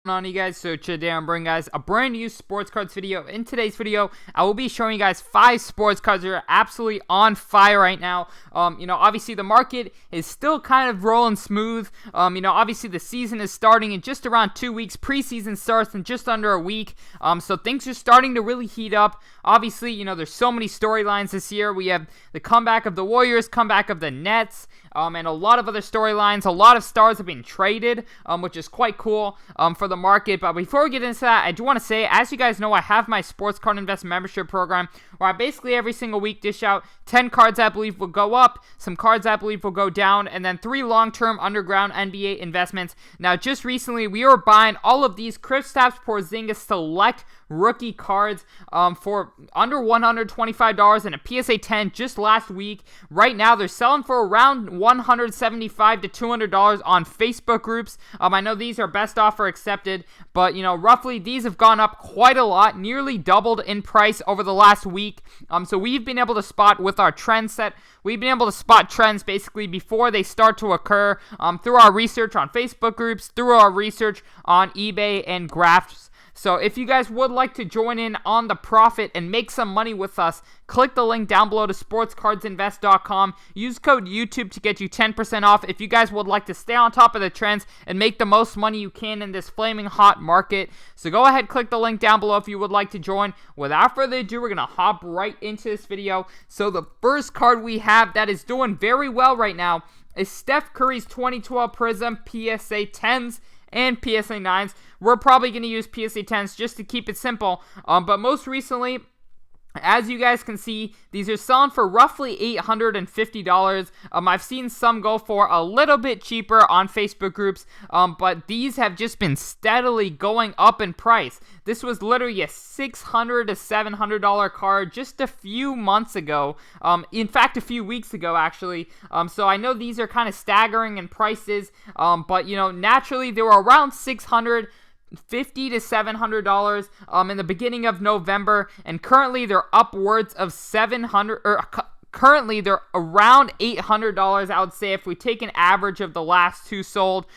On you guys, so today I'm bringing guys a brand new sports cards video. In today's video, I will be showing you guys 5 sports cards that are absolutely on fire right now. Obviously the market is still kind of rolling smooth. Obviously the season is starting in just around 2 weeks. Preseason starts in just under a week. So things are starting to really heat up. Obviously, there's so many storylines this year. We have the comeback of the Warriors, comeback of the Nets, and a lot of other storylines. A lot of stars have been traded, which is quite cool for the market. But before we get into that, I do want to say, as you guys know, I have my Sports Card Invest membership program where I basically every single week dish out 10 cards I believe will go up, some cards I believe will go down, and then 3 long-term underground NBA investments. Now, just recently, we were buying all of these Kristaps Porzingis select rookie cards for under $125 and a PSA 10 just last week. Right now, they're selling for around $175 to $200 on Facebook groups. I know these are best offer accepted, but roughly these have gone up quite a lot, nearly doubled in price over the last week. So we've been able to spot with our trend set, we've been able to spot trends basically before they start to occur through our research on Facebook groups, through our research on eBay and Graphs. So if you guys would like to join in on the profit and make some money with us, click the link down below to sportscardsinvest.com. Use code YouTube to get you 10% off if you guys would like to stay on top of the trends and make the most money you can in this flaming hot market. So go ahead, click the link down below if you would like to join. Without further ado, we're going to hop right into this video. So the first card we have that is doing very well right now is Steph Curry's 2012 Prism PSA 10s and PSA 9s. We're probably going to use PSA 10s just to keep it simple. But most recently, as you guys can see, these are selling for roughly $850. I've seen some go for a little bit cheaper on Facebook groups, but these have just been steadily going up in price. This was literally a $600 to $700 card just a few months ago. In fact, a few weeks ago, actually. So I know these are kind of staggering in prices, but naturally they were around $650 to $700 in the beginning of November, and currently they're upwards of currently they're around $800, I would say, if we take an average of the last 2 sold.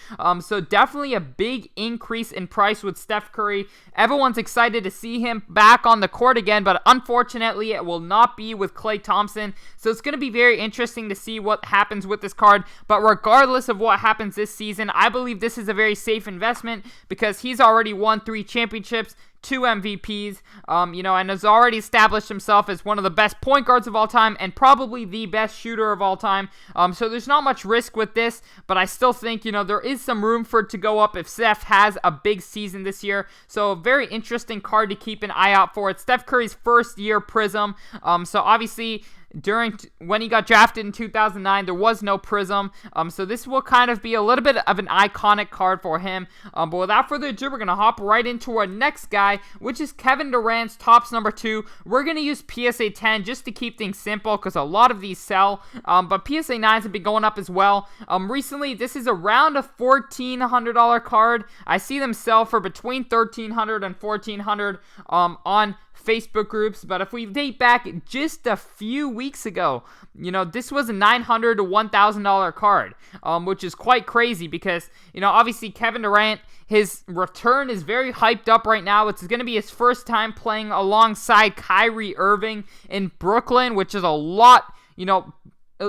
So definitely a big increase in price with Steph Curry. Everyone's excited to see him back on the court again, but unfortunately it will not be with Klay Thompson. So it's going to be very interesting to see what happens with this card. But regardless of what happens this season, I believe this is a very safe investment because he's already won 3 championships, 2 MVPs, and has already established himself as one of the best point guards of all time and probably the best shooter of all time. So there's not much risk with this, but I still think, there is some room for it to go up if Steph has a big season this year. So a very interesting card to keep an eye out for. It's Steph Curry's first year Prism. So obviously, when he got drafted in 2009, there was no Prism, so this will kind of be a little bit of an iconic card for him. But without further ado, we're going to hop right into our next guy, which is Kevin Durant's Topps number 2. We're going to use PSA 10 just to keep things simple because a lot of these sell, but PSA 9s have been going up as well. Recently, this is around a $1,400 card. I see them sell for between $1,300 and $1,400 on Facebook groups, but if we date back just a few weeks ago, this was a $900 to $1,000 card, which is quite crazy because, obviously Kevin Durant, his return is very hyped up right now. It's going to be his first time playing alongside Kyrie Irving in Brooklyn, which is a lot,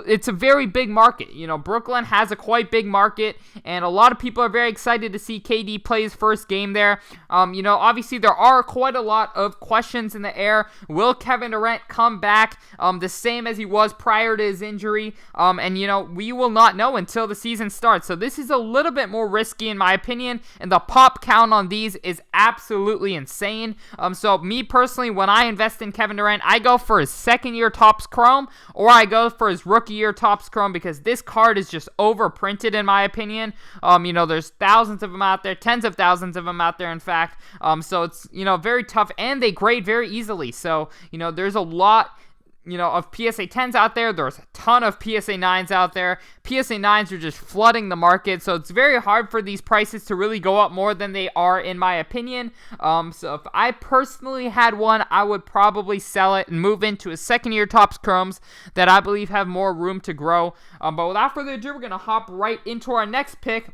it's a very big market. Brooklyn has a quite big market, and a lot of people are very excited to see KD play his first game there. Obviously there are quite a lot of questions in the air. Will Kevin Durant come back the same as he was prior to his injury? We will not know until the season starts. So this is a little bit more risky in my opinion, and the pop count on these is absolutely insane. So me personally, when I invest in Kevin Durant, I go for his second year Topps Chrome, or I go for his rookie year Topps Chrome because this card is just overprinted in my opinion. There's thousands of them out there, tens of thousands of them out there in fact. So it's, very tough, and they grade very easily. So, there's a lot of PSA 10s out there. There's a ton of PSA 9s out there. PSA 9s are just flooding the market, so it's very hard for these prices to really go up more than they are, in my opinion. So if I personally had one, I would probably sell it and move into a second-year Topps Chromes that I believe have more room to grow. But without further ado, we're going to hop right into our next pick,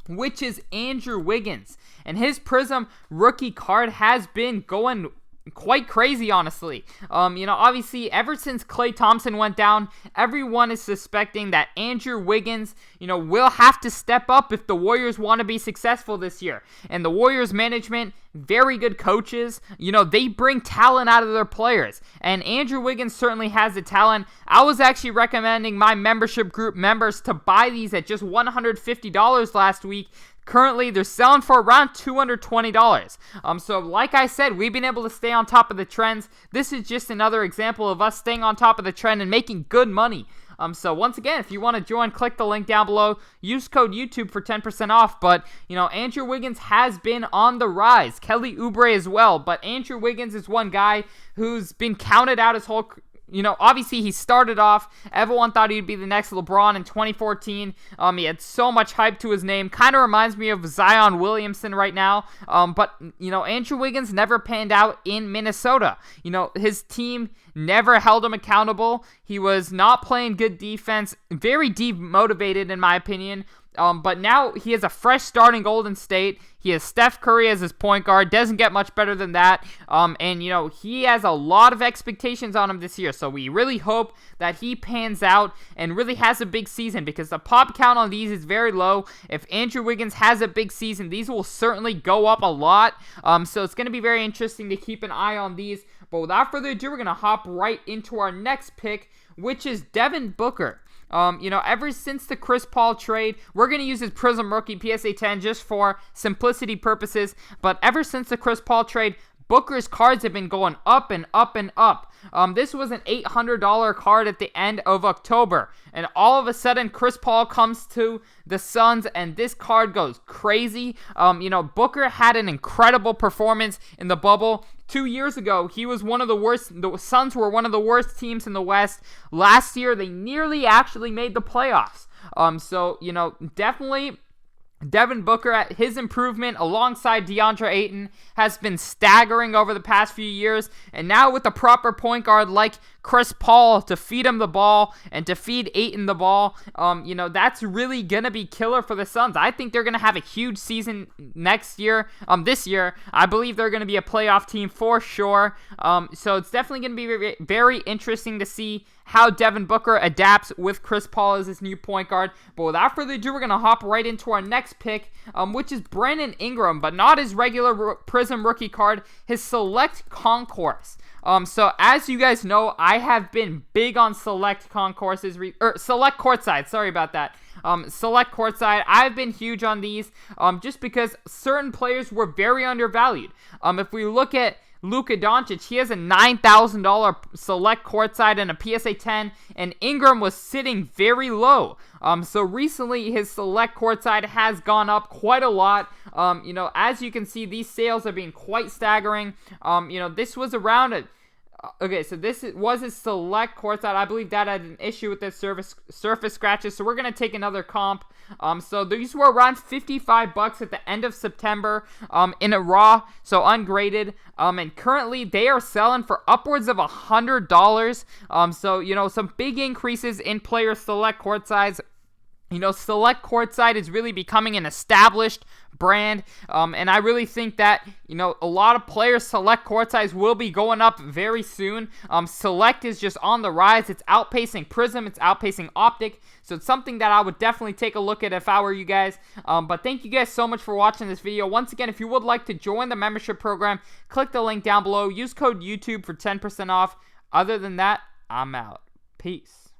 which is Andrew Wiggins. and his Prism rookie card has been going quite crazy, honestly. Obviously, ever since Klay Thompson went down, everyone is suspecting that Andrew Wiggins, will have to step up if the Warriors want to be successful this year. And the Warriors management, very good coaches, they bring talent out of their players. And Andrew Wiggins certainly has the talent. I was actually recommending my membership group members to buy these at just $150 last week. Currently, they're selling for around $220. So like I said, we've been able to stay on top of the trends. This is just another example of us staying on top of the trend and making good money. So once again, if you want to join, click the link down below. Use code YouTube for 10% off. But, Andrew Wiggins has been on the rise. Kelly Oubre as well. But Andrew Wiggins is one guy who's been counted out his whole obviously he started off, everyone thought he'd be the next LeBron in 2014. He had so much hype to his name. Kind of reminds me of Zion Williamson right now. But Andrew Wiggins never panned out in Minnesota. His team never held him accountable. He was not playing good defense, very demotivated in my opinion. But now he has a fresh start in Golden State. He has Steph Curry as his point guard. Doesn't get much better than that. And he has a lot of expectations on him this year. So we really hope that he pans out and really has a big season, because the pop count on these is very low. If Andrew Wiggins has a big season, these will certainly go up a lot. So it's going to be very interesting to keep an eye on these. But without further ado, we're going to hop right into our next pick, which is Devin Booker. Ever since the Chris Paul trade, we're going to use his Prism rookie PSA 10 just for simplicity purposes. But ever since the Chris Paul trade, Booker's cards have been going up and up and up. This was an $800 card at the end of October. And all of a sudden, Chris Paul comes to the Suns, and this card goes crazy. Booker had an incredible performance in the bubble. 2 years ago, he was one of the worst. The Suns were one of the worst teams in the West. Last year, they nearly actually made the playoffs. Definitely Devin Booker, his improvement alongside DeAndre Ayton has been staggering over the past few years. And now with a proper point guard like Chris Paul to feed him the ball and to feed Ayton the ball, that's really going to be killer for the Suns. I think they're going to have a huge season next year. This year, I believe they're going to be a playoff team for sure. So it's definitely going to be very, very interesting to see how Devin Booker adapts with Chris Paul as his new point guard. But without further ado, we're going to hop right into our next pick, which is Brandon Ingram, but not his regular Prism rookie card, his Select Concourse. So as you guys know, I have been big on Select Concourses, Select Courtside, sorry about that. Select Courtside, I've been huge on these, just because certain players were very undervalued. If we look at Luka Doncic, he has a $9,000 Select Courtside and a PSA 10, and Ingram was sitting very low. So recently, his Select Courtside has gone up quite a lot. As you can see, these sales have been quite staggering. This was around okay, so this was his Select Courtside. I believe that had an issue with the surface scratches, so we're going to take another comp. So these were around $55 at the end of September in a raw, so ungraded. And currently they are selling for upwards of $100. So, some big increases in player Select Courtsides. Select Courtside is really becoming an established brand, and I really think that, a lot of players' Select Courtsides will be going up very soon. Select is just on the rise. It's outpacing Prism. It's outpacing Optic. So it's something that I would definitely take a look at if I were you guys. But thank you guys so much for watching this video. Once again, if you would like to join the membership program, click the link down below. Use code YouTube for 10% off. Other than that, I'm out. Peace.